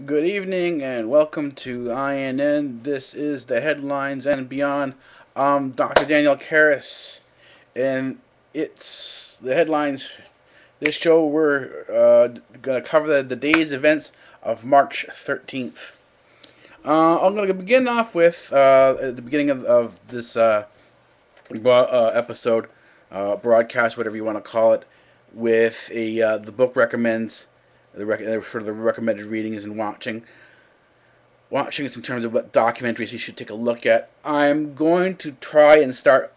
Good evening and welcome to INN. This is the Headlines and Beyond. I'm Dr. Daniel Karras, and it's the headlines. This show we're going to cover the day's events of March 13th. I'm going to begin off with at the beginning of this episode, broadcast, whatever you want to call it, with the book recommends for the recommended readings and watching it in terms of what documentaries you should take a look at. I'm going to try and start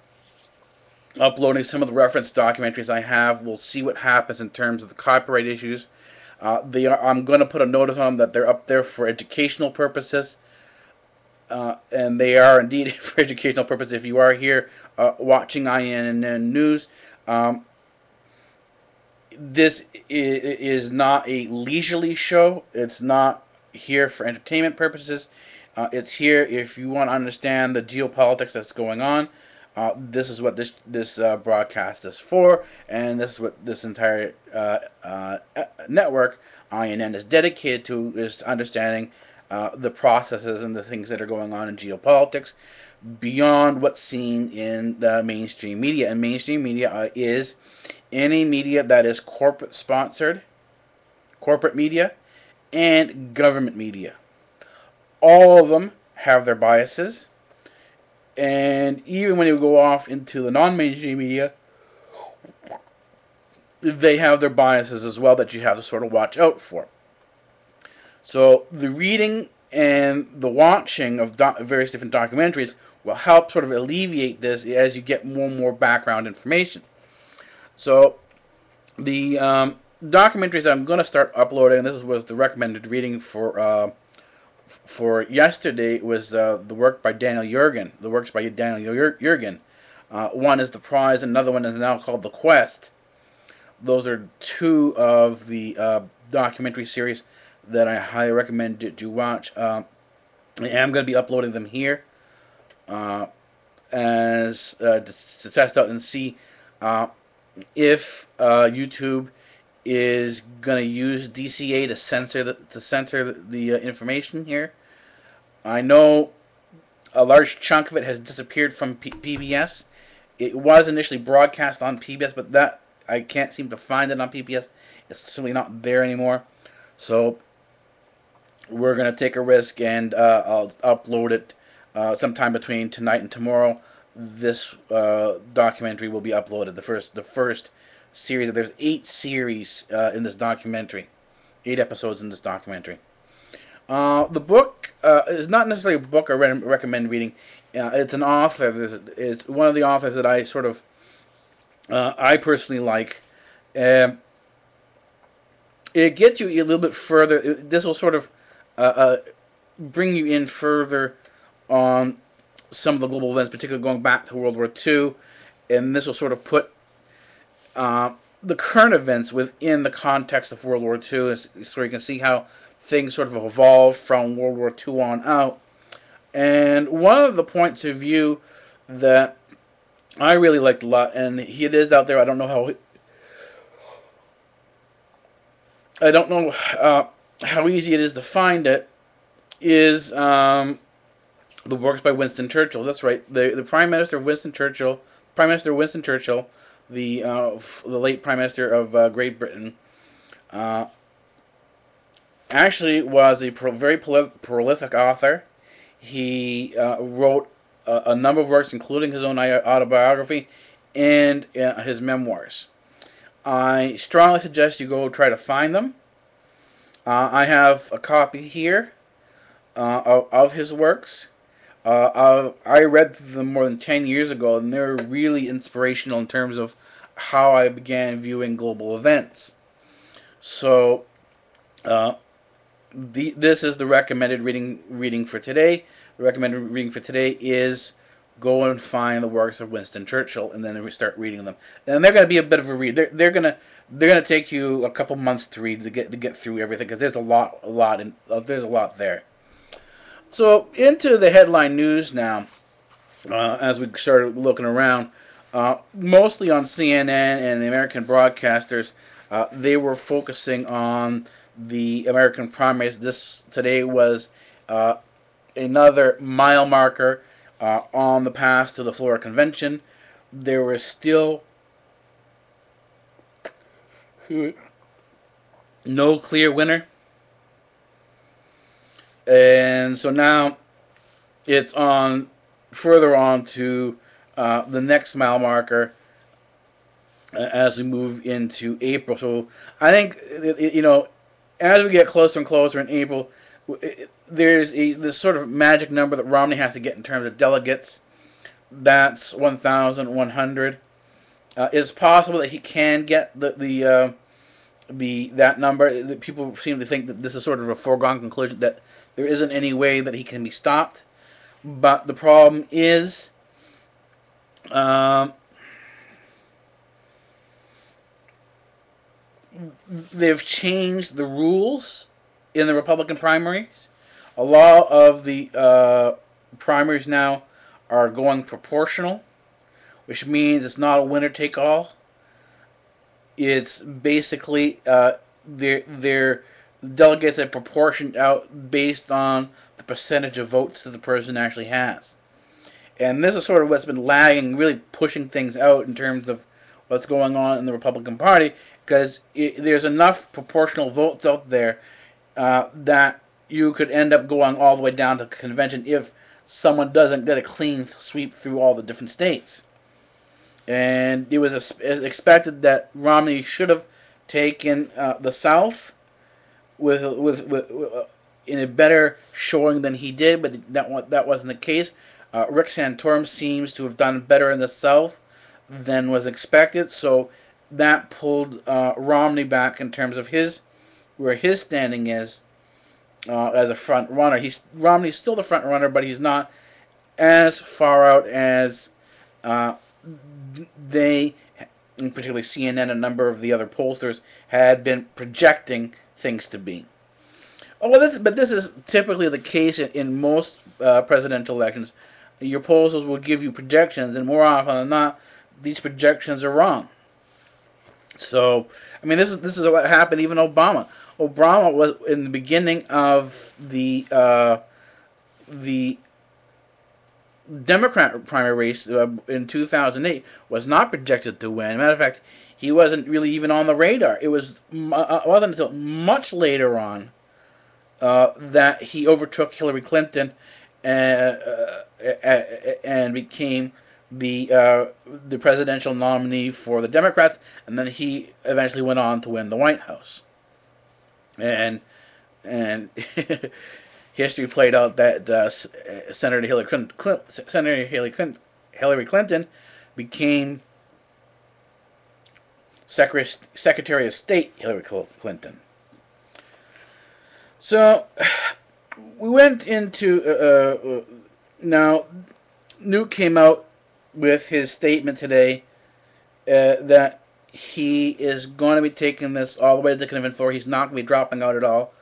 uploading some of the reference documentaries I have. We'll see what happens in terms of the copyright issues. I'm going to put a notice on them that they're up there for educational purposes, and they are indeed for educational purposes. If you are here watching INN News, this is not a leisurely show. It's not here for entertainment purposes. It's here if you want to understand the geopolitics that's going on. This is what this broadcast is for, and this is what this entire network, INN, is dedicated to, is understanding the processes and the things that are going on in geopolitics beyond what's seen in the mainstream media. And mainstream media is any media that is corporate sponsored, corporate media, and government media. All of them have their biases, and even when you go off into the non-mainstream media, they have their biases as well that you have to sort of watch out for. So the reading and the watching of various different documentaries will help sort of alleviate this as you get more and more background information. So the documentaries I'm going to start uploading, and this was the recommended reading for yesterday, was the work by Daniel Jurgen. The works by Daniel Jurgen. One is The Prize, another one is now called The Quest. Those are two of the documentary series that I highly recommend you watch. I am going to be uploading them here as to test out and see if YouTube is going to use DCA to censor the information here. I know a large chunk of it has disappeared from PBS. It was initially broadcast on PBS, but that I can't seem to find it on PBS. It's simply not there anymore. So we're going to take a risk, and I'll upload it sometime between tonight and tomorrow. This documentary will be uploaded. The first series. There's 8 series in this documentary, 8 episodes in this documentary. The book is not necessarily a book I recommend reading. It's an author. It's one of the authors that I sort of I personally like. It gets you a little bit further. This will sort of bring you in further on some of the global events, particularly going back to World War II, and this will sort of put the current events within the context of World War II, so you can see how things sort of evolved from World War II on out. And one of the points of view that I really liked a lot, and it is out there, I don't know how easy it is to find it, is the works by Winston Churchill. That's right, the Prime Minister Winston Churchill, the late Prime Minister of Great Britain, actually was a very prolific author. He wrote a number of works, including his own autobiography and his memoirs. I strongly suggest you go try to find them. I have a copy here of his works. I read them more than 10 years ago, and they're really inspirational in terms of how I began viewing global events. So, this is the recommended reading for today. The recommended reading for today is go and find the works of Winston Churchill, and then we start reading them. And they're going to be a bit of a read. They're going to take you a couple months to read to get through everything, because there's a lot there. So into the headline news now. As we started looking around, mostly on CNN and the American broadcasters, they were focusing on the American primaries. This today was another mile marker on the path to the Florida Convention. There was still no clear winner, and so now it's on further on to the next mile marker as we move into April. So I think as we get closer and closer in April, there's this sort of magic number that Romney has to get in terms of delegates. That's 1,100. It's possible that he can get that number. People seem to think that this is sort of a foregone conclusion, that there isn't any way that he can be stopped. But the problem is, they've changed the rules in the Republican primaries. A lot of the primaries now are going proportional, which means it's not a winner take all. It's basically their delegates are proportioned out based on the percentage of votes that the person actually has. And this is sort of what's been lagging, really pushing things out in terms of what's going on in the Republican Party, because there's enough proportional votes out there that you could end up going all the way down to the convention if someone doesn't get a clean sweep through all the different states. And it was expected that Romney should have taken the South with in a better showing than he did, but that wasn't the case. Rick Santorum seems to have done better in the South than was expected, so that pulled Romney back in terms of where his standing is as a front runner. Romney's still the front runner, but he's not as far out as they, and particularly CNN and a number of the other pollsters, had been projecting things to be. This is typically the case in most presidential elections. Your pollsters will give you projections, and more often than not, these projections are wrong. So, I mean, this is what happened. Even Obama. Obama was in the beginning of the Democrat primary race in 2008 was not projected to win. As a matter of fact, he wasn't really even on the radar. It wasn't until much later on that he overtook Hillary Clinton and became the presidential nominee for the Democrats, and then he eventually went on to win the White House. And history played out that Senator Hillary Clinton became Secretary of State Hillary Clinton. So we went into now. Newt came out with his statement today that he is going to be taking this all the way to the convention floor. He's not going to be dropping out at all.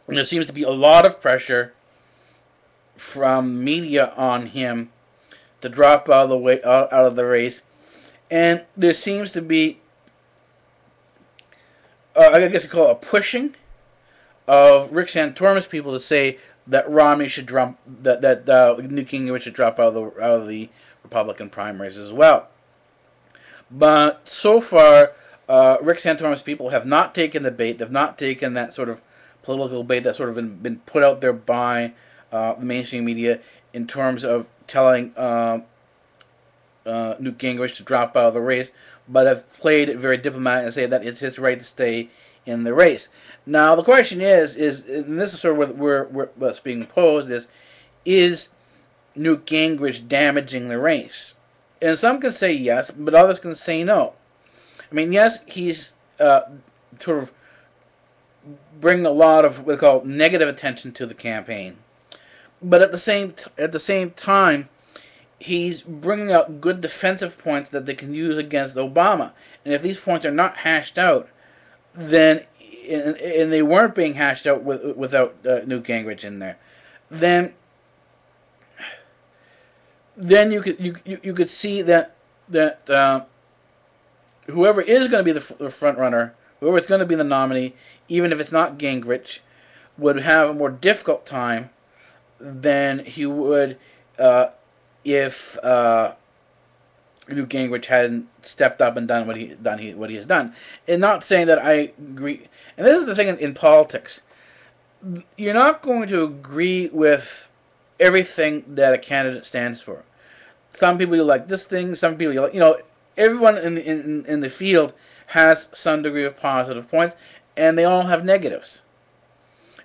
And there seems to be a lot of pressure from media on him to drop out of the race. And there seems to be, I guess you call it a pushing of Rick Santorum's people to say that Romney should drop, that Newt Gingrich should drop out of the Republican primaries as well. But so far, Rick Santorum's people have not taken the bait. They've not taken that sort of political bait that's sort of been put out there by the mainstream media in terms of telling Newt Gingrich to drop out of the race, but have played it very diplomatic and say that it's his right to stay in the race. Now the question is, and this is sort of what's being posed, is Newt Gingrich damaging the race? And some can say yes, but others can say no. I mean, yes, he's sort of bringing a lot of what we call negative attention to the campaign, but at the same time, he's bringing out good defensive points that they can use against Obama. And if these points are not hashed out, then and they weren't being hashed out without Newt Gingrich in there, then you could see that whoever is going to be the front runner, whoever's going to be the nominee, even if it's not Gingrich, would have a more difficult time than he would if Newt Gingrich hadn't stepped up and done what he has done. And not saying that I agree. And this is the thing in politics: you're not going to agree with everything that a candidate stands for. Some people you like this thing. Some people you like. Everyone in the field has some degree of positive points, and they all have negatives.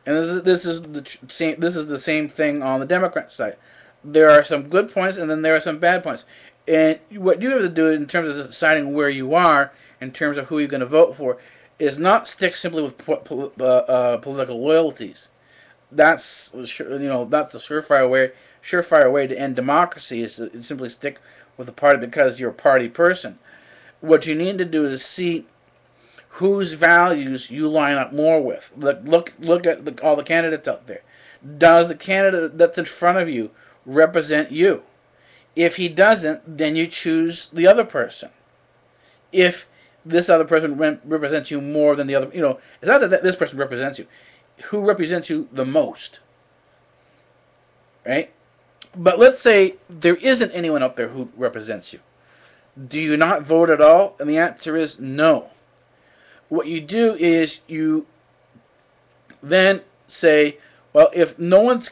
And this is the same thing on the Democrat side. There are some good points, and then there are some bad points. And what you have to do in terms of deciding where you are, in terms of who you're going to vote for, is not stick simply with political loyalties. That's that's a surefire way to end democracy, is to simply stick with a party because you're a party person. What you need to do is see whose values you line up more with. Look at all the candidates out there. Does the candidate that's in front of you represent you? If he doesn't, then you choose the other person. If this other person represents you more than the other, it's not that this person represents you. Who represents you the most? Right? But let's say there isn't anyone up there who represents you. Do you not vote at all? And the answer is no. What you do is you then say, well, if no one's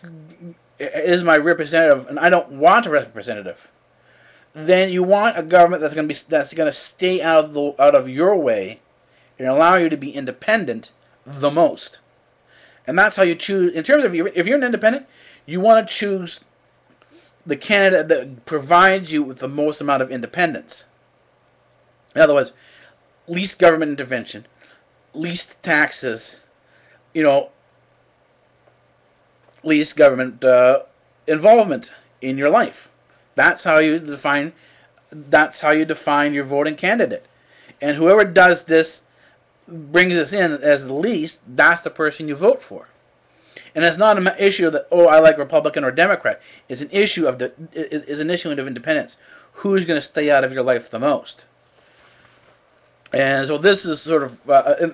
is my representative and I don't want a representative, then you want a government that's going to stay out of your way and allow you to be independent the most. And that's how you choose. In terms of if you're an independent, you want to choose the candidate that provides you with the most amount of independence. In other words, least government intervention, least taxes, least government involvement in your life. That's how you define your voting candidate. And whoever does this, brings us in as the least, that's the person you vote for. And it's not an issue that, I like Republican or Democrat. It's an issue of independence. Who's going to stay out of your life the most? And so this is sort of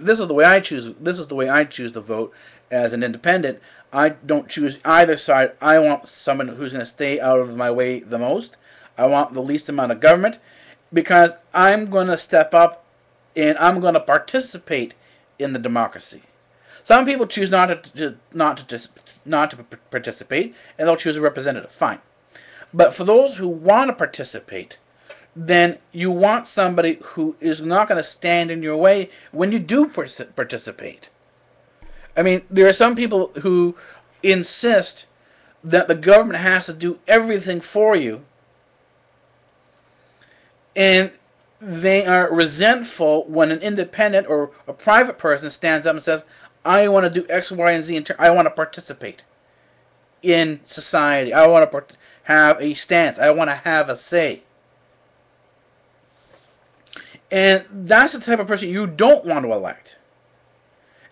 this is the way I choose. This is the way I choose to vote as an independent. I don't choose either side. I want someone who's going to stay out of my way the most. I want the least amount of government, because I'm going to step up and I'm going to participate in the democracy. Some people choose not to participate, and they'll choose a representative. Fine. But for those who want to participate, then you want somebody who is not going to stand in your way when you do participate. I mean, there are some people who insist that the government has to do everything for you, and they are resentful when an independent or a private person stands up and says, I want to do X, Y, and Z. I want to participate in society. I want to have a stance. I want to have a say. And that's the type of person you don't want to elect.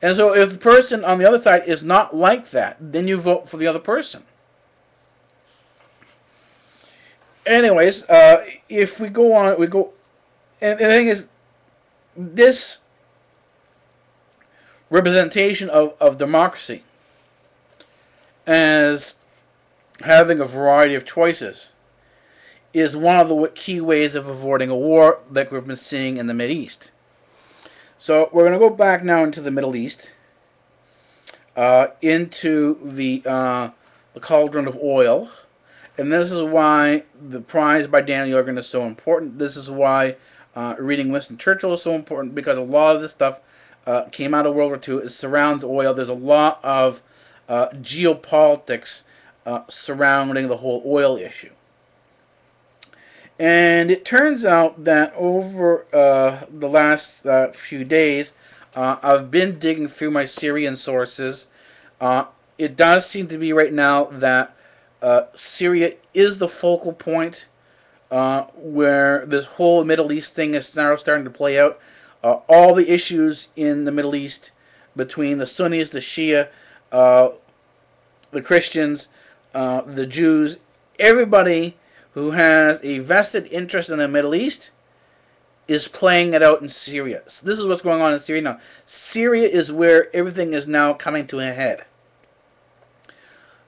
And so if the person on the other side is not like that, then you vote for the other person. Anyways, if we go on, and the thing is, this representation of democracy as having a variety of choices is one of the key ways of avoiding a war like we've been seeing in the Mideast. So we're going to go back now into the Middle East, into the cauldron of oil. And this is why the prize by Daniel Yergin is so important. This is why reading Winston Churchill is so important, because a lot of this stuff came out of World War II. It surrounds oil. There's a lot of geopolitics surrounding the whole oil issue. And it turns out that over the last few days, I've been digging through my Syrian sources. It does seem to be right now that Syria is the focal point where this whole Middle East thing is now starting to play out. All the issues in the Middle East between the Sunnis, the Shia, the Christians, the Jews, everybody who has a vested interest in the Middle East is playing it out in Syria. So this is what's going on in Syria now. Syria is where everything is now coming to a head.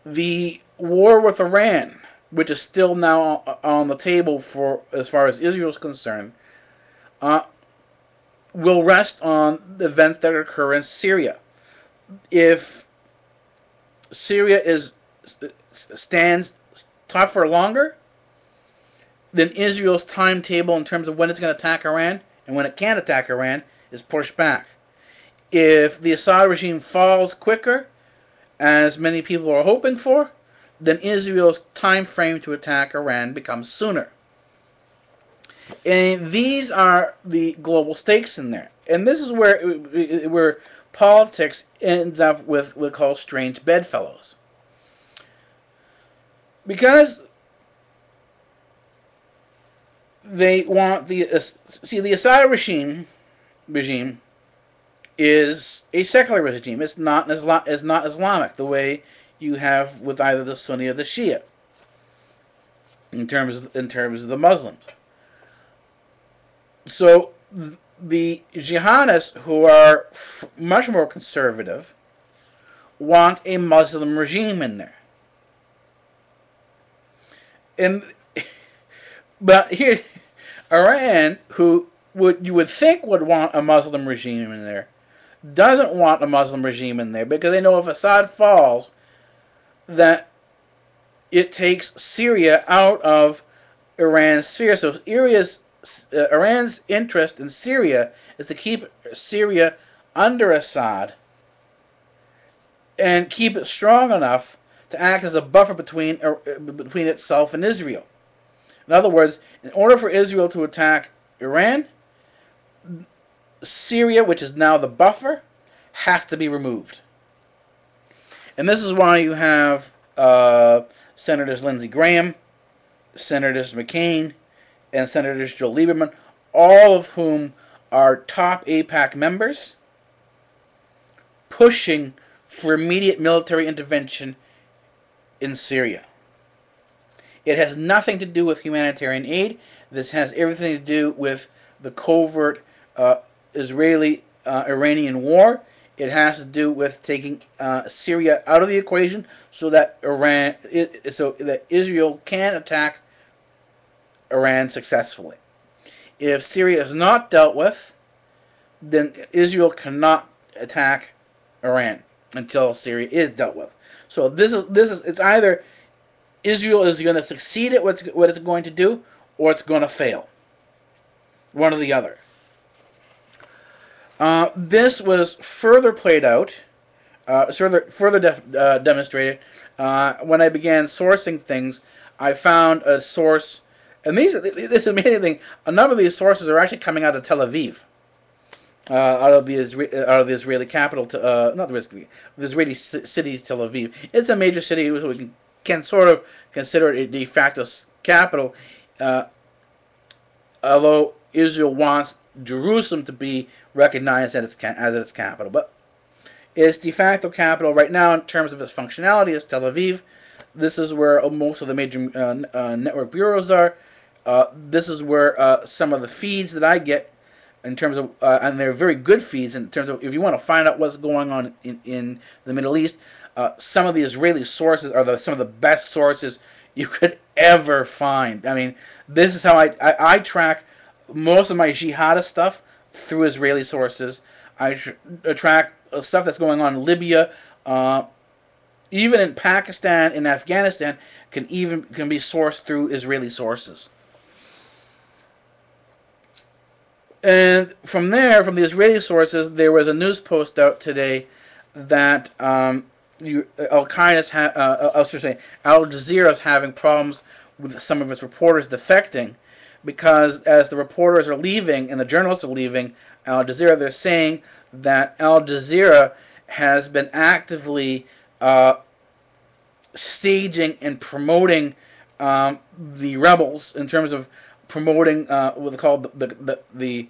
The war with Iran, which is still now on the table for as far as Israel is concerned, will rest on the events that occur in Syria. If Syria stands tougher longer, then Israel's timetable in terms of when it's going to attack Iran and when it can't attack Iran is pushed back. If the Assad regime falls quicker, as many people are hoping for, then Israel's time frame to attack Iran becomes sooner. And these are the global stakes in there. And this is where politics ends up with what we call strange bedfellows. Because they want the Assad regime is a secular regime. It's not Islamic the way you have with either the Sunni or the Shia in terms of the Muslims. So the jihadists, who are much more conservative, want a Muslim regime in there. But here, Iran, who you would think would want a Muslim regime in there, doesn't want a Muslim regime in there because they know if Assad falls, that it takes Syria out of Iran's sphere. So Iran's interest in Syria is to keep Syria under Assad and keep it strong enough to act as a buffer between itself and Israel. In other words, in order for Israel to attack Iran, Syria, which is now the buffer, has to be removed. And this is why you have Senators Lindsey Graham, Senators McCain, and Senators Joe Lieberman, all of whom are top AIPAC members, pushing for immediate military intervention in Syria. It has nothing to do with humanitarian aid. This has everything to do with the covert Israeli-Iranian war. It has to do with taking Syria out of the equation so that Israel can attack Iran successfully. If Syria is not dealt with, then Israel cannot attack Iran until Syria is dealt with. So it's either Israel is going to succeed at what it's going to do, or it's going to fail. One or the other. This was further played out, further demonstrated when I began sourcing things. I found a source, and this is amazing thing. A number of these sources are actually coming out of Tel Aviv, out of the Israeli capital, not the Israeli city, Tel Aviv. It's a major city, so we can sort of consider it a de facto capital, although Israel wants Jerusalem to be recognized as its capital. But its de facto capital right now, in terms of its functionality, is Tel Aviv. This is where most of the major network bureaus are. This is where some of the feeds that I get, in terms of, and they're very good feeds in terms of, if you want to find out what's going on in the Middle East, some of the Israeli sources are some of the best sources you could ever find. I mean, this is how I track most of my jihadist stuff through Israeli sources. I track stuff that's going on in Libya, even in Pakistan and Afghanistan can be sourced through Israeli sources. And from there, from the Israeli sources, there was a news post out today that Al Jazeera is having problems with some of its reporters defecting, because as the reporters are leaving and the journalists are leaving Al Jazeera, they're saying that Al Jazeera has been actively staging and promoting the rebels in terms of promoting what they call the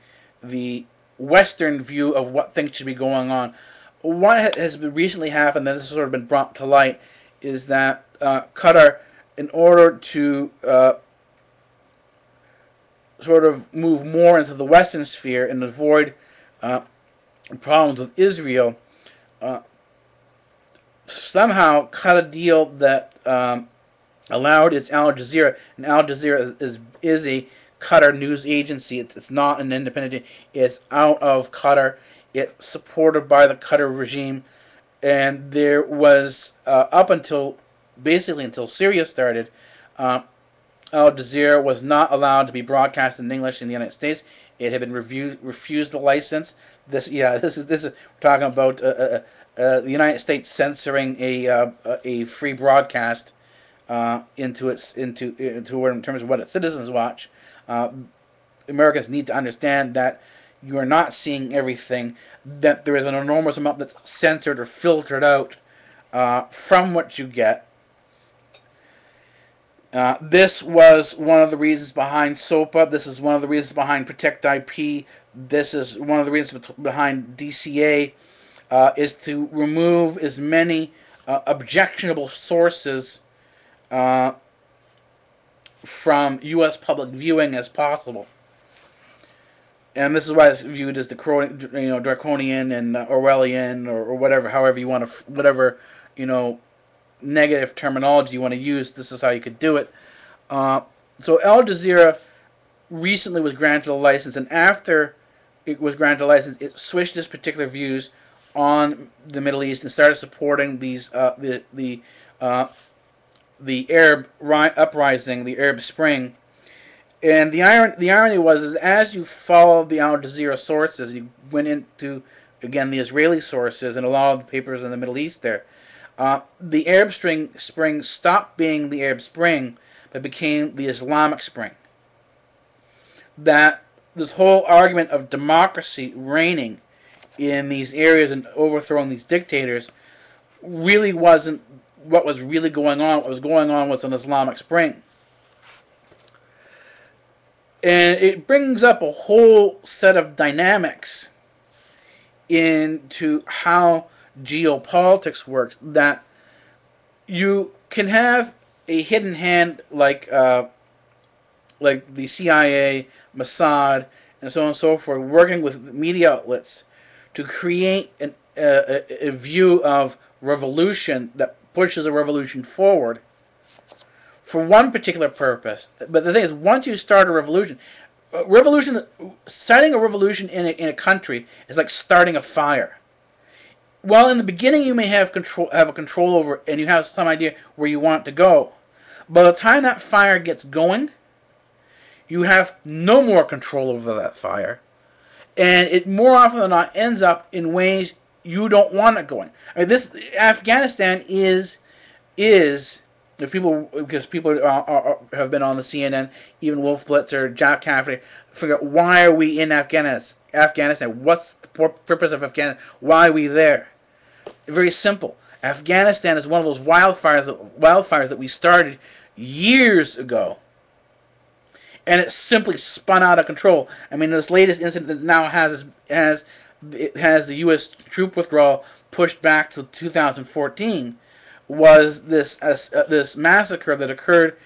Western view of what things should be going on. What has recently happened, that this has sort of been brought to light, is that Qatar, in order to sort of move more into the Western sphere and avoid problems with Israel, somehow cut a deal that allowed its Al Jazeera, and Al Jazeera is a Qatar news agency. It's not an independent. It's out of Qatar. It's supported by the Qatar regime, and there was up until basically until Syria started, Al Jazeera was not allowed to be broadcast in English in the United States. It had been refused the license. This is we're talking about the United States censoring a free broadcast into in terms of what its citizens watch. Americans need to understand that you are not seeing everything. That there is an enormous amount that's censored or filtered out from what you get. This was one of the reasons behind SOPA. This is one of the reasons behind Protect IP. This is one of the reasons behind DCA, is to remove as many objectionable sources from U.S. public viewing as possible. And this is why it's viewed as draconian and Orwellian or whatever, however you want to, whatever negative terminology you want to use. This is how you could do it. So Al Jazeera recently was granted a license, and after it was granted a license, it switched its particular views on the Middle East and started supporting these the Arab uprising, the Arab Spring. And the irony was, is as you followed the Al Jazeera sources, you went into, again, the Israeli sources and a lot of the papers in the Middle East there, the Arab Spring stopped being the Arab Spring, but became the Islamic Spring. That this whole argument of democracy reigning in these areas and overthrowing these dictators really wasn't what was really going on. What was going on was an Islamic Spring. And it brings up a whole set of dynamics into how geopolitics works, that you can have a hidden hand like the CIA, Mossad, and so on and so forth, working with media outlets to create a view of revolution that pushes a revolution forward for one particular purpose. But the thing is, once you start a revolution, starting a revolution in a country is like starting a fire. Well, in the beginning you may have a control over it, and you have some idea where you want it to go. By the time that fire gets going, you have no more control over that fire, and it more often than not ends up in ways you don't want it going. I mean, this Afghanistan is because people have been on the CNN, even Wolf Blitzer, Jack Cafferty, figure out why are we in Afghanistan? What's the purpose of Afghanistan? Why are we there? Very simple. Afghanistan is one of those wildfires that we started years ago, and it simply spun out of control. I mean, this latest incident that now has the U.S. troop withdrawal pushed back to 2014. Was this massacre that occurred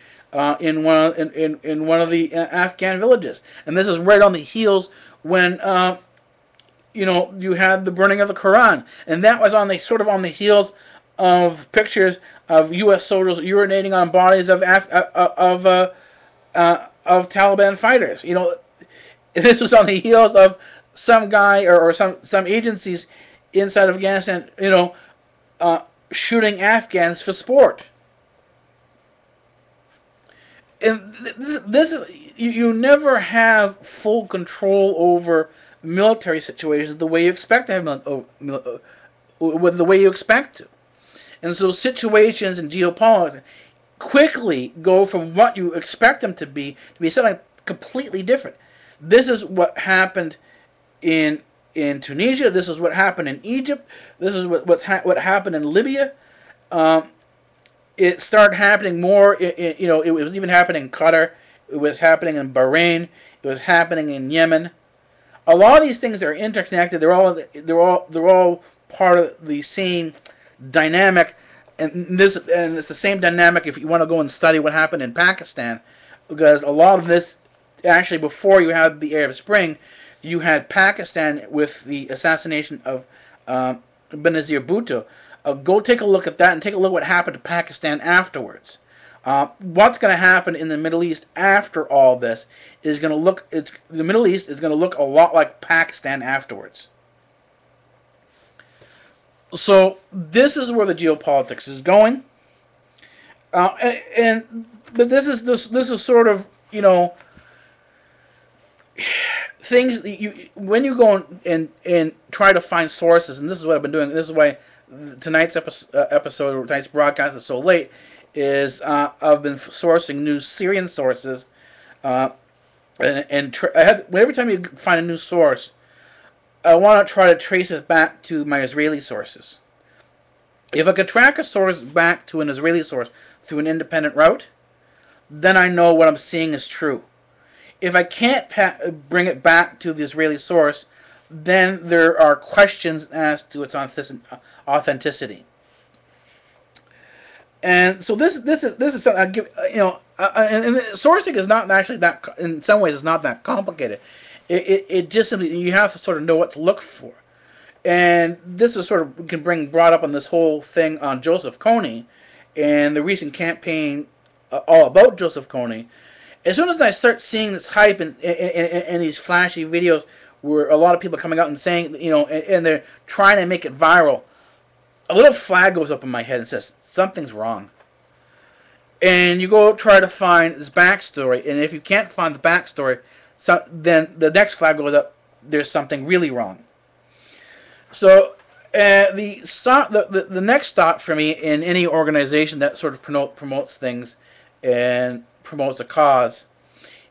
in one of the Afghan villages, and this is right on the heels when you had the burning of the Quran, and that was on the heels of pictures of U.S. soldiers urinating on bodies of Taliban fighters. This was on the heels of some guy or some agencies inside of Afghanistan, shooting Afghans for sport. And this is, you never have full control over military situations the way you expect to have the way you expect to. And so situations in geopolitics quickly go from what you expect them to be something completely different. This is what happened in Tunisia. This is what happened in Egypt. This is what happened in Libya. It started happening more. It was even happening in Qatar. It was happening in Bahrain. It was happening in Yemen. A lot of these things are interconnected. They're all part of the same dynamic, and it's the same dynamic if you want to go and study what happened in Pakistan, because a lot of this actually, before you had the Arab Spring, you had Pakistan with the assassination of Benazir Bhutto. Go take a look at that and take a look at what happened to Pakistan afterwards. What's going to happen in the Middle East after all this is going to look. The Middle East is going to look a lot like Pakistan afterwards. So this is where the geopolitics is going, but this is sort of, you know, things that when you go and try to find sources, and this is what I've been doing. This is why tonight's episode, tonight's broadcast is so late. Is I've been sourcing new Syrian sources, every time you find a new source, I want to try to trace it back to my Israeli sources. If I could track a source back to an Israeli source through an independent route, then I know what I'm seeing is true. If I can't bring it back to the Israeli source, then there are questions as to its authenticity. And so this is something I give, you know, and sourcing is not actually that, in some ways it's not that complicated. It just simply, you have to sort of know what to look for. And this is sort of brought up on this whole thing on Joseph Kony and the recent campaign all about Joseph Kony. As soon as I start seeing this hype and these flashy videos where a lot of people are coming out and saying, you know, and they're trying to make it viral, a little flag goes up in my head and says, something's wrong. And you go try to find this backstory, and if you can't find the backstory, then the next flag goes up, there's something really wrong. So the next stop for me in any organization that sort of promotes things and promotes a cause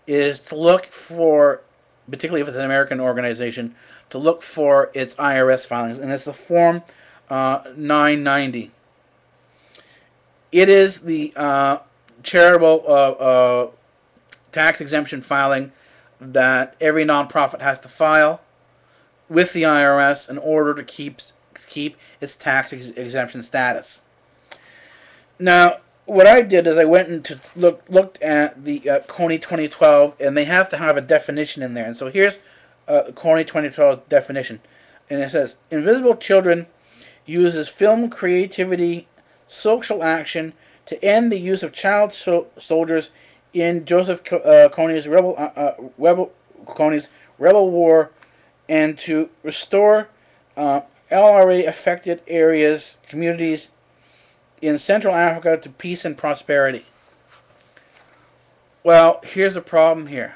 is to look for, particularly if it's an American organization, to look for its IRS filings, and it's the Form 990. It is the charitable tax exemption filing that every nonprofit has to file with the IRS in order to keep its tax exemption status. Now, what I did is I went and looked at the Kony 2012, and they have to have a definition in there. And so here's Kony 2012 definition, and it says, "Invisible Children uses film creativity, social action to end the use of child soldiers in Joseph Kony's rebel war, and to restore LRA affected areas, communities in Central Africa to peace and prosperity." Well, here's the problem here.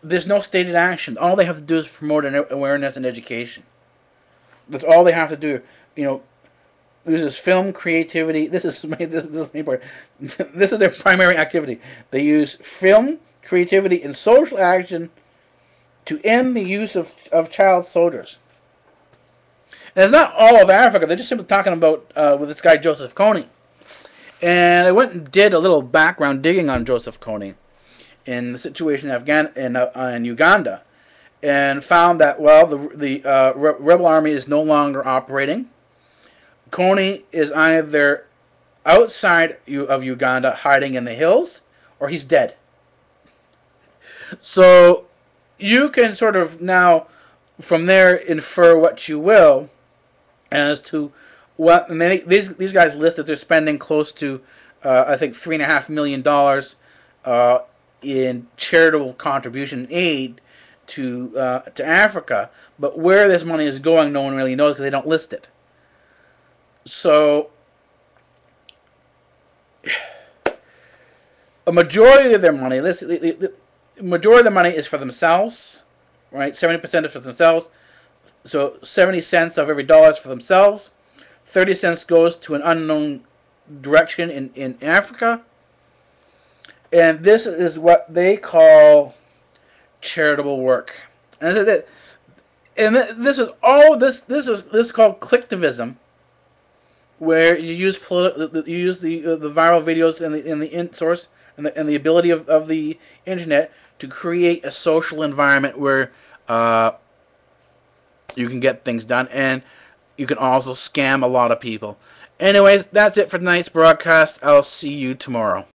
There's no stated action. All they have to do is promote awareness and education. That's all they have to do. You know, uses film creativity. This is important. This is their primary activity. They use film creativity and social action to end the use of child soldiers. And it's not all of Africa. They're just simply talking about with this guy Joseph Kony. And I went and did a little background digging on Joseph Kony in the situation in Uganda, and found that, well, the rebel army is no longer operating. Kony is either outside of Uganda hiding in the hills, or he's dead. So you can sort of now from there infer what you will as to what, and these guys list that they're spending close to I think $3.5 million in charitable contribution aid to Africa, but where this money is going, no one really knows because they don't list it. So a majority of their money, the majority of the money is for themselves, right? 70% is for themselves. So 70 cents of every dollar is for themselves. 30 cents goes to an unknown direction in Africa. And this is what they call charitable work. And this is called clicktivism, where you use the viral videos and the source and the ability of the internet to create a social environment where you can get things done, and you can also scam a lot of people. Anyways, that's it for tonight's broadcast. I'll see you tomorrow.